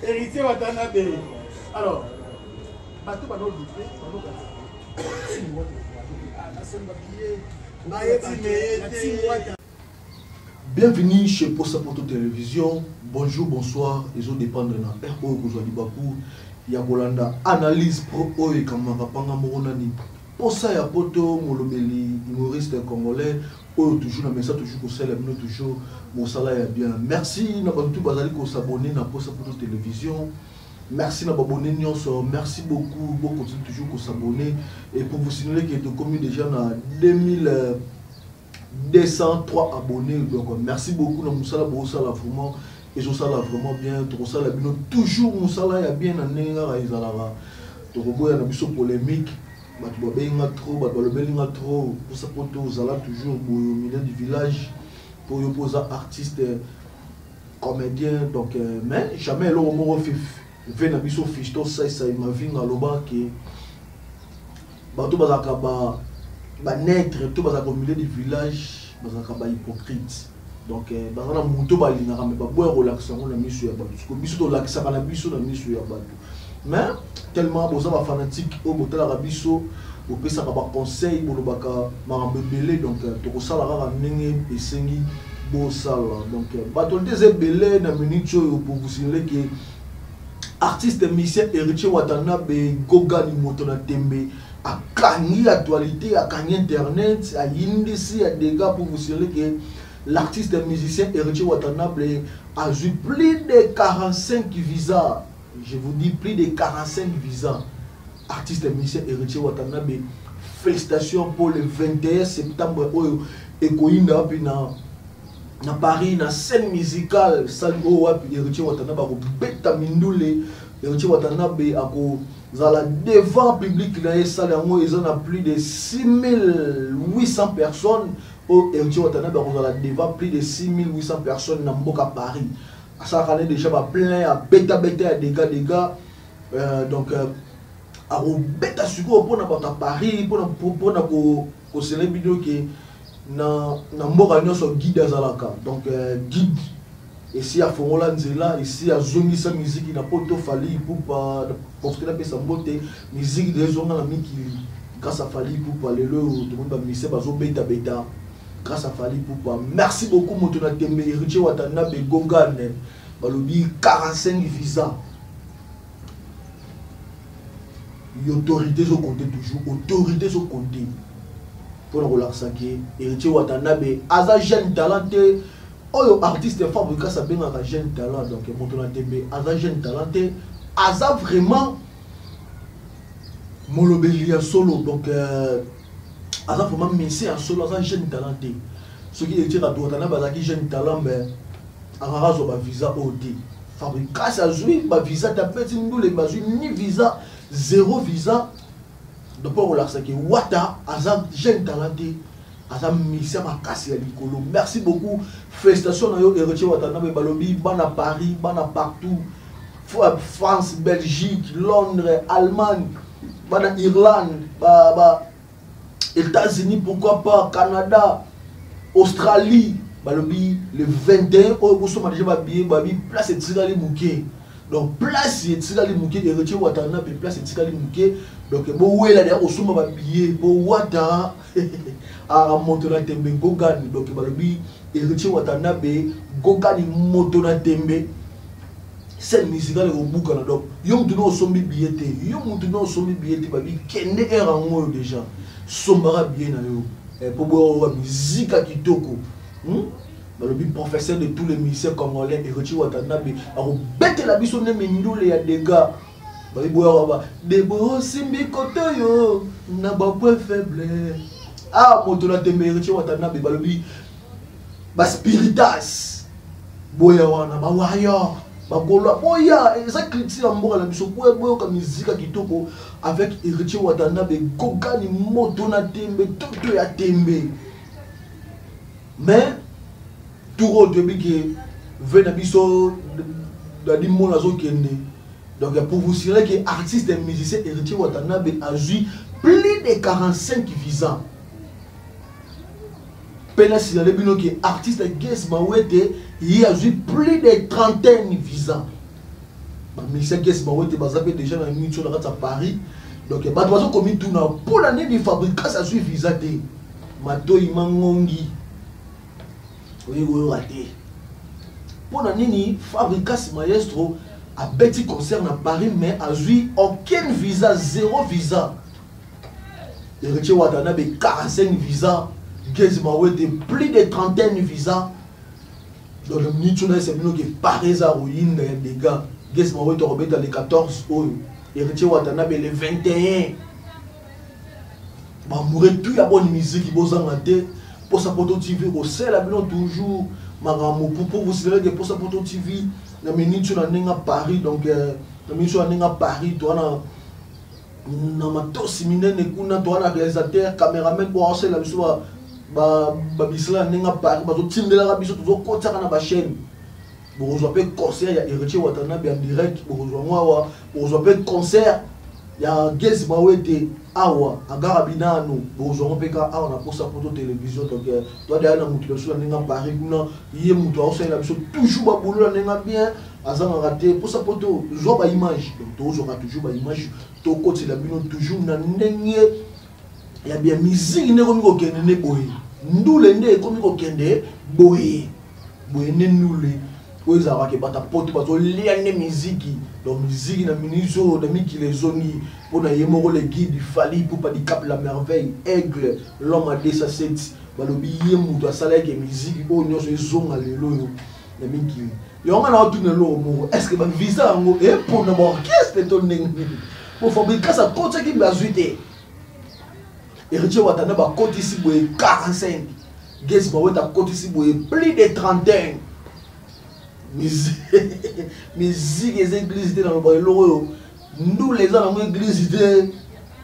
Héritier Watanabe. Alors, bienvenue chez Posa Poto Télévision. Bonjour, bonsoir. Ils ont dépendre de la RO Kozwali Bakou. Yakolanda analyse pro Oe Kamara Panga Moronani. Posa ya Poto Molobeli, humoriste congolais. Oh, toujours na message toujours ko célèbre toujours mon salaire est bien. Merci na bantu bazali ko s'abonner na Posa Poto Télévision. Merci na abonner nyonso. Merci beaucoup. Vous continuez toujours ko s'abonner et pour vous signaler que est commis déjà na 2203 abonnés. Donc merci beaucoup na musala bosala vraiment et je sala vraiment bien. To sala bino toujours musala ya bien na nenga ezalaka. To boya na biso polémique. Batu babenga trop, batu balobelinga trop. Pour ça pour tous, là toujours au milieu du village pour y poser artiste, comédien. Donc mais jamais le moment fait na biso fisto ça m'a vu dans le bas que batu bazaka ba naître tout bazaka au milieu du village bazaka ba hypocrite. Donc bazana muto balinga mais ba boy relaxation na miso ya batu. Parce que biso to relaxa na biso na miso ya batu. Mais tellement beaux gens fanatiques au bout de la rabisso au pesa ba conseil pour le baka marambe belé donc to sala rara nenge esengi bo sala donc bato des belé na minute pour vous signaler que artiste musicien Héritier Watanabe Goga ni moto na tembe a kangi actualité a kangi internet a indisi a dégâts pour vous signaler que l'artiste musicien Héritier Watanabe a eu plus de 45 visas. Je vous dis plus de 45 visas. Artiste musicien Héritier Watanabe, félicitations pour le 21 septembre et Koïna puis na Paris na scène musicale Salgo puis Héritier Watanabe a beta mindoule Héritier Watanabe a zala devant public na salle ngo ils ont plus de 6800 personnes au Héritier Watanabe a zala devant plus de 6800 personnes na Mboka Paris. Ça a déjà plein à bêta à dégâts donc à bêta suko pour na Paris pour célébrer vidéo que na mboka nyonso guide azalaka donc guide ici à Fongola Nzela ici à Zongi sa musique na poto fali pour que la pesa mbote musique des zonga na miki grâce à fali pour le tout le monde va misser bazo bêta grâce à Fali Poupa. Merci beaucoup, Motona Tembe, Héritier Watanabe, Gongane, Balobi, 45 visas. Autorité au compter toujours, autorité au compter. Pour le relaxer, Héritier Watanabe, Aza jeune talenté, oh, artiste fabriqué, ça bien un jeune talent, donc Motona Tembe, Aza jeune talenté, Aza vraiment Molobelia solo, donc. Aza vraiment messé en solo, Aza jeune talenté. Ce qui est à droite, Aza jeune talent, mais Aza ba visa OD. Fabricas a joué, bah visa tapé, nous les bazou ni visa, zéro visa. Donc pour la que Wata, Azam jeune talenté, Azam missia ma casse à l'icolo. Merci beaucoup. Félicitations à yo héritier Watanabe Balobi, bana Paris, bana partout. France, Belgique, Londres, Allemagne, bana Irlande, États-Unis, pourquoi pas, Canada, Australie. Balobi le 21 au sommet déjà babillé place et tirali mouké donc place et tirali mouké héritier Watanabe place et tirali mouké donc bon ouais là derrière au sommet babillé pour Wata à Montona Tembe Gogani donc Balobi héritier Watanabe Gogani Montona Tembe c'est musical au bout Canada donc yom tu no sommet billetté yom tu no sommet billetté babi kende era ngo déjà sommara bien na yo pour boire musique à kitoko. Le professeur de tous les ministères congolais, Héritier Watanabe, a bête la bisonne mindou les dégâts. Debo simbi kotoyo, n'a pas point faible. Ah, Montona Tembe, Héritier Watanabe, balobi, spiritas, boya wana, warrior, golo, boya, et ça critique en mort à la mission, boya comme musique qui toko avec Héritier Watanabe, Gogani, Montona Tembe, Toto ya Tembe. Mais tout le début qui veut n'abisso d'adi monazo kende donc pour vous dire que artiste et musicien Héritier Watanabe a joué plus de 45 visas. Pena si le bino qui artiste Guess Mawete il a joué plus de 30 visas. Musicien Guess Mawete bazapé déjà dans une mission à Paris donc ba doit commis tout na pour l'année du fabricant ça joué visa té mato imangongi. Oui, raté. Pour l'année, Fabricas Maestro a petit concert à Paris, mais a joué aucun visa, zéro visa. Héritier Watanabe 45 visas, Gezmawete plus de 30 visas. Dans le Nichuna, c'est bien que Paris a ruiné les dégâts. Gezmawete remet dans les 14 euros. Héritier Watanabe les 21. Bah, mourir tout la bonne musique qui vous en a été. Pour sa poto TV au sel la toujours maramo pour vous dire que pour sa poto TV la minute sur la Paris donc la minute sur la Paris toi na mato simine ne kuna toi na réalisateur caméraman pour lancer la biso ba bisla ninga Paris ba to tindela la biso to kota na ba chaîne pour rejoindre concert ya Héritier Watanabe en direct pour rejoindre concert ya Guess Mawete awa agarabina no bozongo peka awa na posa poto télévision donc toi derrière na mutu sur ninga Paris kuna yé mutu aussi la biso toujours ba boulot ninga bien azanga raté posa poto zo ba image donc to zo toujours ba image to côté la bino toujours na ndenge ya bien musique ne komi ko kende ne boye ndule nde komi ko kende boye boye ne ndule ils ont que bata pote bazo liane musique donc musique na miniso de miki les zoni pour na yemoro le guide du Fali pour pas di cap la merveille aigle l'homme à desa set balobi yemu to sala que musique o nyoso zonga lelo yo na miki yo ngana tourner lo mo est-ce que ba visa ngo et pour na orchestre to ndeng pour fabriquer ça côté qui bazuité Héritier Watanabe ba côté ici boye 45 Guess Mawete à côté ici boye plus de 30 musique les églises dans le bail nous les gens dans l'église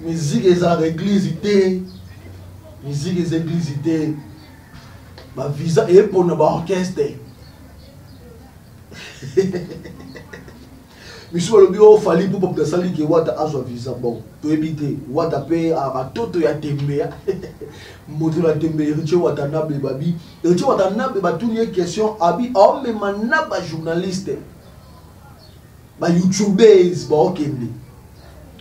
musique les gens l'église musique les églises ma visa et pour nos orchestre monsieur le bureau fallait pour que ça que Wata a son visa bon to éviter Wata paye à toto ya tembe moto la tembe Héritier Watanabe babi Héritier Watanabe ba tout une question abi homme manna ba journaliste ba youtubers ba okende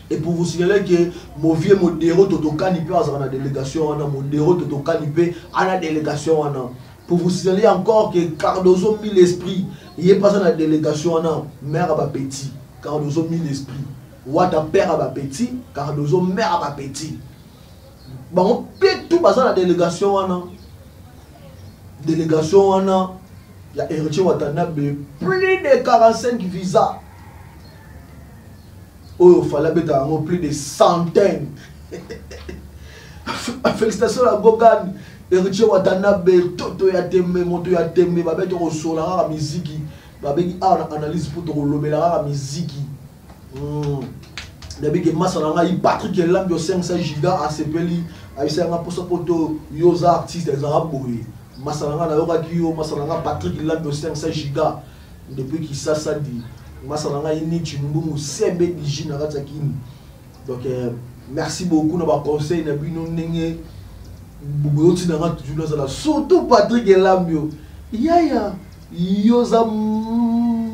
et pour vous signaler que mon vieux modéro totokani pe à la délégation on a modéro totokani pe à la délégation on a pour vous signaler encore que Cardozo mis l'esprit il est pas dans la délégation on a mère à petit Cardozo mis l'esprit Wata père à petit Cardozo mère à petit bon on peut tout passer dans la délégation on a il y a Héritier Watanabe plus de 45 visas oh il fallait mettre plus de centaines félicitations à Gogan Héritier Watanabe toto ya tembe moto ya tembe ba beto ko sola la musique babeki analyse pour tolobela la musique dabeki masala ngai Patrick Elambio 500 giga asepeli aisanga posa poto yoza artiste ezara boye masala nga na yokaki yo masala nga Patrick Elambio 500 giga depuis qui ça dit masala nga ini chimbungu sembe diji na katakini. Donc merci beaucoup na ba conseil na bino ndenge bugoti na toujours dans la surtout Patrick Elambio yaya yoza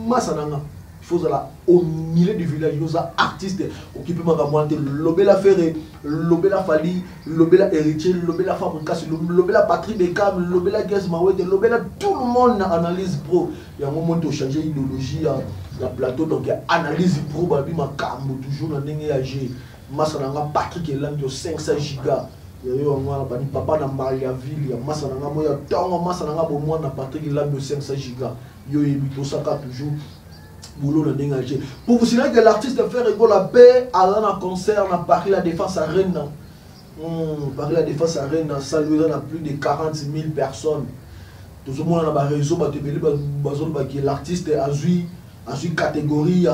masananga il faut là au milieu du village yoza artiste occupé ma monter lobela ferré lobela fali lobela héritier lobela fabrication lobela Patrick Beckham lobela Guess Mawete lobela tout le monde analyse pro il y a un moment de changer idéologie la plateau donc analyse pro babi makambo toujours na ndenge agir masananga Patrick Elambio 500 giga yo ngwana bani papa na Mariaville ya masananga moya tongo masananga bo mwana Patrick Elambio 500 giga yo ebito saka toujours boulot na ndenge agir pour vous signaler que l'artiste fait rigoler la paix à un concert na Paris la Défense Arène Paris la Défense Arène salué à plus de 40 000 personnes tout le monde na ba réseau ba tebeli bazolo ba qui l'artiste a joué catégorie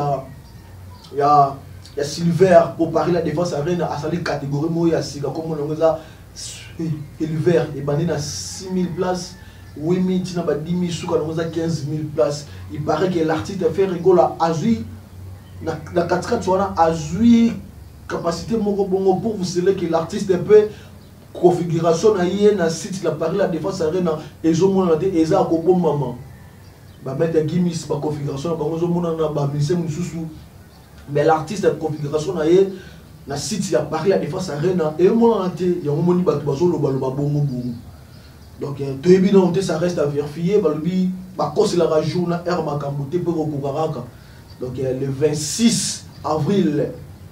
il y a Silver pour Paris la Défense Arène à salir catégorie moi ya sika comme on a Silver et bandé na 6 000 places 8 000 tina ba 10 000 souka na 15 000 places. Il paraît que l'artiste a fait rigoler à Azui la 4 soana Azui capacité moko bongo pour vous savez que l'artiste peut configuration na yé na site la Paris la Défense Arène et zo mona te eza ko bon maman ba mettre gimis ba configuration ba zo mona na ba mise mususu mais l'artiste a configuration na yé na site ya Paris la Défense Arène et mona te ya moni ba bazo loba bongo bongo. Donc tout évident ça reste à vérifier balobi ba kosi la journée air makambote pour kokaraka. Donc le 26 avril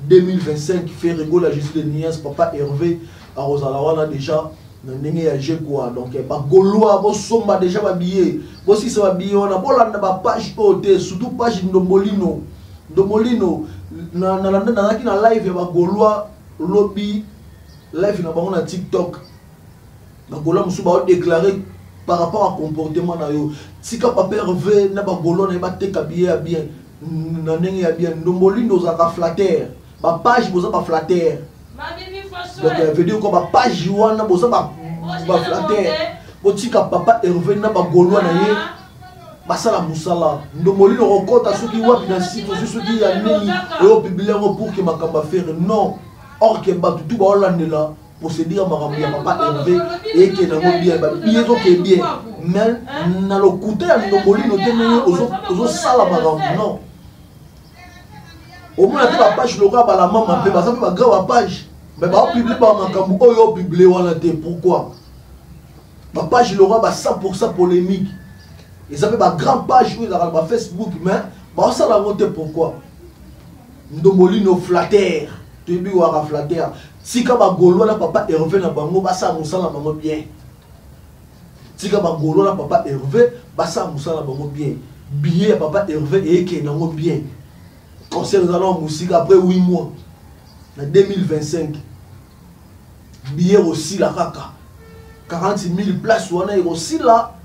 2025 fait rigoler la justice de Nias papa Hervé à Rosalawana déjà na ndenge ya je quoi. Donc ba goloa bo somba déjà ba billet bo si ça ba billet on a bolanda ba page OT surtout page Ndomolino na ki na live ya ba goloa lobby live na bango na TikTok. Donc là, je vais déclarer par rapport à comportement na yo. Si ka papa Hervé na ba golo na ba te kabie bien, na ndenge ya bien. Ndombolino za ka flatter. Ba page boza ba flatter. Donc veut dire ko ba page wana boza ba flatter. Botika papa Hervé na ba golo na ye. Basala musala. Ndombolino rekota soki wapi na site soki ya nini yo publier pour que makamba faire non. Or que ba tout ba olandela pour se dire makambo ya papa Hervé et que na mo bien ba bien to ke bien mais na lo côté ya Ndombolino tene ozo sala makambo non au moins la page loka ba la maman pe ba ça ba grave page mais ba publier ba makambo oyo publier wana te pourquoi ba page loka ba 100% polémique et ça fait ba grande page où dans ba Facebook mais ba ça la monter pourquoi Ndombolino flatter tu bi wa flatter. Si ka ba golo la papa Hervé na bango basa musala bango bien. Si ka ba golo la papa Hervé basa musala bango bien. Billet papa Hervé et que nango bien. Concert dans musique après 8 mois. En 2025. Billet aussi la kaka. 40 000 places wana aussi là.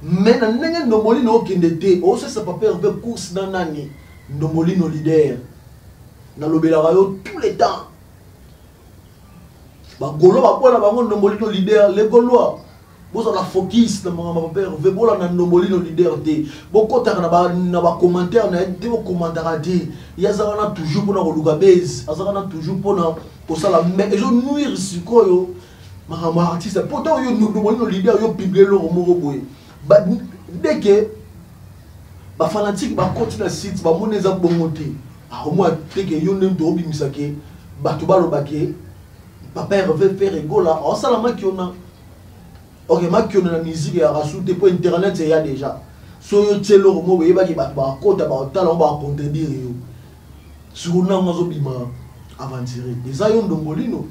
Mais na ndenge Ndombolino okende te. O ça papa Hervé course dans nani. Ndombolino leader. Na lobela rayo tous les temps. Ba golo ba pona bango Ndombolino leader les golois boza la focus na mama père vebola na Ndombolino leader te bokota na ba commentaire na te bo commentaire te yazaka na toujours pona koluka base azaka na toujours pona ko sala mais ezo nuire sikoyo mama artiste pourtant yo Ndombolino leader yo publier lo moko boye ba dès que ba fanatique ba continue site ba moneza bongo te au moins dès que yo ndem to bimisake ba to balobake papa Hervé fait rigoler là on sala makiona ok makiona na musique ya rasoute pour internet c'est ya déjà so yo telo mo be ba ki ba kota ba tala ba contredire yo sur na ngazo bima aventurer déjà yo Ndombolino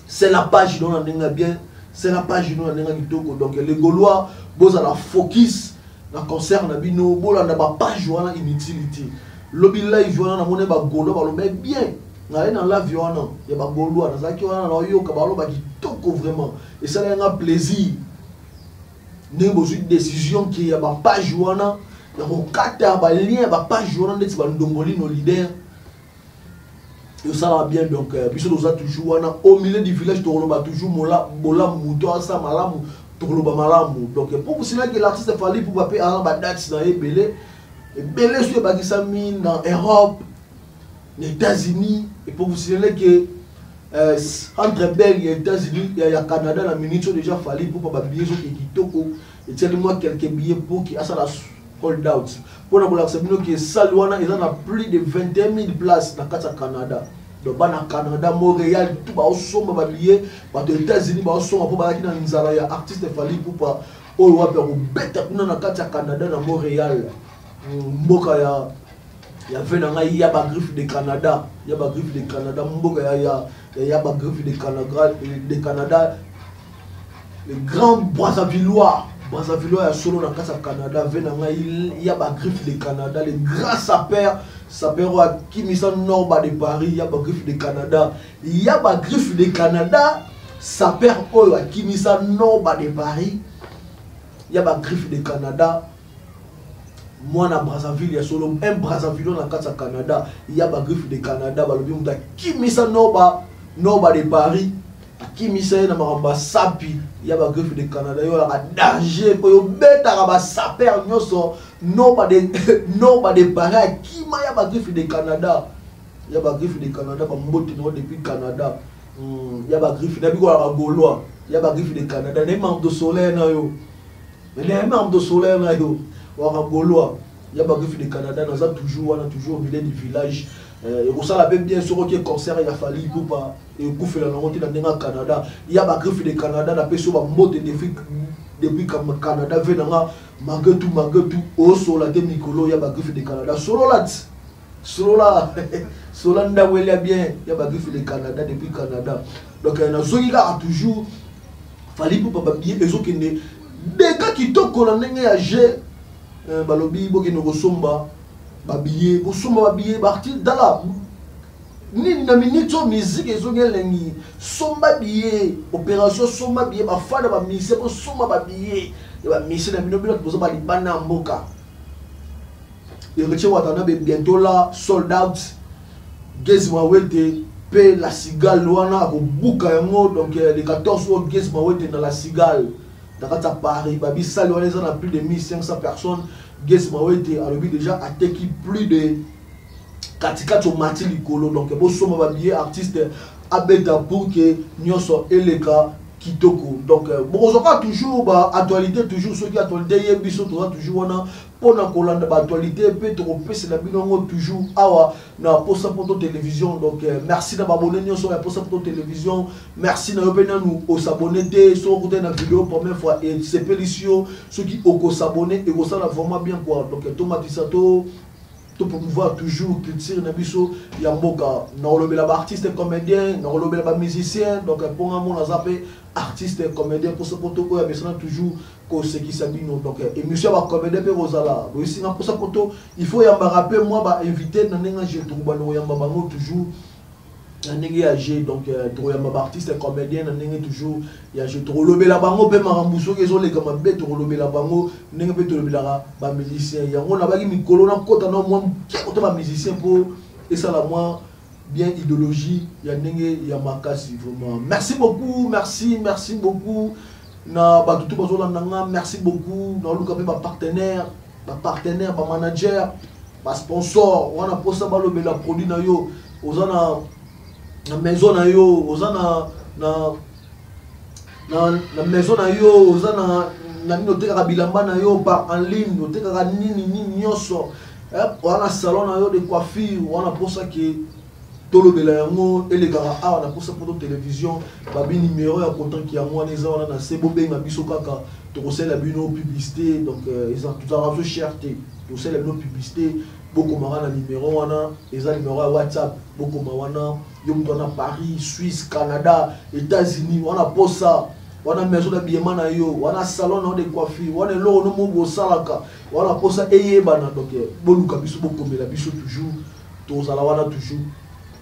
c'est la page dont on a bien c'est la page dont on a kitoko donc les gaulois boza la focus na concert na bino bola na ba page wana inutilité lobby live wana na mona ba gaulois ba lo bien. Dans l'avion, il y a des gaulois, dans l'avion, il y a des vraiment. Et ça a un plaisir. ndenge bozwi décision ki ya bapage wana ya kokata balien ya bapage wana ndeti bandomboli no leader esalaka bien. Donc biso toza toujours wana au milieu du village tokoloba toujours bolamu moto asa malamu tokoloba malamu. Donc pour vous signaler que l'artiste Fally Ipupa pe ala badate na ebele ebele so ebakisami na Europe, les États-Unis, et pour vous signaler que entre Belgique et États-Unis, il y a Canada, la minute déjà Fally Ipupa babiller sur Kitoko et tiens-moi quelques billets pour qui a ça la sold out. Pour nous l'accepter que Salouana ils en a plus de 21 000 places dans le Canada. Donc dans Canada, Montréal, tout va au sommet babiller, aux États-Unis, va au sommet pour bailler dans Nzala, il y a artiste Fally Ipupa au Wapper au bête dans le Canada, dans Montréal. Mboka ya venanga ya ba griffe de Canada, ya ba griffe de Canada, mboka ya ba griffe de Canada, le grand Brazzavillois ya solo na kasa Canada, venanga ya ba griffe de Canada, le grand sapeur à Kimisa Nord de Paris, ya ba griffe de Canada, ya ba griffe de Canada, sapeur oyo à Kimisa Nord de Paris, ya ba griffe de Canada. Moi na Brazzaville ya solo un Brazzaville na kasa Canada, il y a ba griffe de Canada balobi muta Kimisa Noba de Paris, Kimisa na maramba sapi, il y a ba griffe de Canada yo la danger ko yo beta ba saper nyoso Noba de Paris, Kima ya ba griffe de Canada. Il y a ba griffe de Canada ba mbote no depuis Canada. Il y a ba griffe na biko la Gaulois, il y a ba griffe de Canada, ne manque de soleil na yo. Mais ne manque de soleil na yo. Gaulois, il y a pas griffe de Canada, nous avons toujours au milieu du village. Et pour ça, la bien sûr qu'il y a concert, il a fallu Ipupa et pour faire la montée dans le Canada. Il y a pas griffe de Canada, la personne va monter depuis Canada, venant Magetou, au sol, la Nicolo, il y a pas griffe de Canada. Solo là, il y a bien, il y a pas griffe de Canada depuis Canada. Donc, il a toujours fallu Ipupa bien, les autres qui ne. Des gars qui toquent on a âgé. Balobi boki no somba babiye partir dans la ni na minute musique ezogelengi somba biye opération somba biye ba fada ba mise ko somba babiye ba mise na bino to ba libana mboka et reche watana bientôt là sold out Gezi Mawete pe la cigale wana ko buka yango. Donc les 14 au Gezi Mawete dans la cigale dans Paris, Babi Sali, on a plus de 1500 personnes. Gezi Mawete a déjà attaqué plus de 4 au Mati Likolo. Donc, bon, somme babier artiste Abeta pour que Nyoso Eleka Kitoko. Donc, bon, on a toujours actualité, toujours ceux qui actualité, il y a toujours pour la colonne d'actualité, peut-être c'est la binongo toujours awa na posa pour télévision. Donc merci d'avoir abonné sur la posa pour télévision. Merci d'avoir nous au s'abonner sur côté la vidéo première fois et c'est pélicio ceux qui au s'abonner et ça vraiment bien quoi. Donc Tomatisato tout pour pouvoir toujours culture na biso ya mboka na olobela ba artiste comédien na olobela ba musicien. Donc pour un mot na zappé artiste comédien pour ce protocole ya besoin toujours que ce qui s'abino. Donc émission ba comédien pe rozala aussi na pour ça poto il faut ya rappeler moi ba inviter na nenga je trouba no ya bango toujours na ndenge âgé. Donc to ya ba artiste comédien na ndenge toujours ya je to lobela bango pe marambuso kezo le kama be to lobela bango ndenge pe to lobela ba musicien yango na baki mikolo na kota na moi ko ba musicien pour et ça la moi bien idéologie ya ndenge ya makasi vraiment. Merci beaucoup, merci beaucoup na ba tout bazola nanga. Merci beaucoup na luka pe ba partenaire ba manager ba sponsor wana posa ba lobela produit na yo ozana na maison na yo ozana na maison na yo ozana na nino teka bilamba na yo par en ligne teka nini nyoso wana salon na yo de coiffure wana posa que tolobela yango elegara awa na posa poto télévision babi numéro ya contact qui yango wana eza wana na se bobenga biso kaka tokosala bino publicité. Donc eza tout à fait cherté tokosala bino publicité bokomaka na numéro wana eza numéro ya WhatsApp bokoma wana yo mutu wana Paris, Suisse, Canada, États-Unis wana posa wana maison d'habillement na yo wana salon na de coiffure wana eloko no mo bosalaka wana posa eyebana. Donc boluka biso bokomela biso toujours tozala wana toujours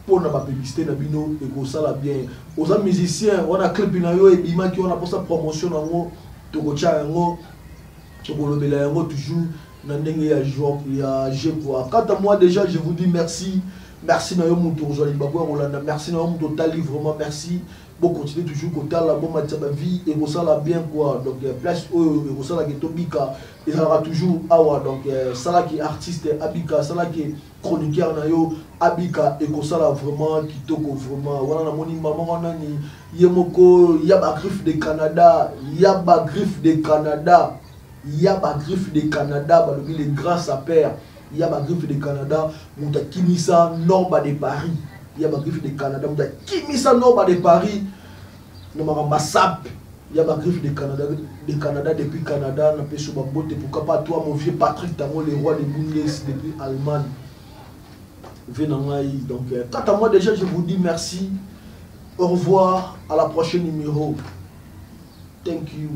pour na ba publicité na bino et ko sala bien aux musiciens wana clip na yo ebima ki wana posa promotion nango tokocha yango toujours quant à moi déjà je vous dis merci. Merci na yo muto ozali bakwa Rolanda, merci na yo muto tali vraiment merci. Bon continuer toujours côté la bon match ba vie et ça la bien quoi. Donc place et ça la que tobika et ça aura toujours awa donc ça la qui artiste abika, ça la qui chroniqueur na yo abika et ça la vraiment qui toko vraiment voilà na moni maman nani yemoko yaba griffe de Canada, yaba griffe de Canada. Yaba griffe de Canada, bah, les grâce à père. Yaba griffe de Canada, Mouta Kimisa, Nord de Paris. Yaba griffe de Canada, Mouta Kimisa, Nord de Paris. Nomaramba Sap. Yaba griffe de Canada depuis Canada. N'a pas sur ma botte. Pourquoi pas toi, mon vieux Patrick Tango, le roi des Bundes depuis Allemagne. Venangaï. Donc, quant à moi, déjà, je vous dis merci. Au revoir. À la prochaine numéro. Thank you.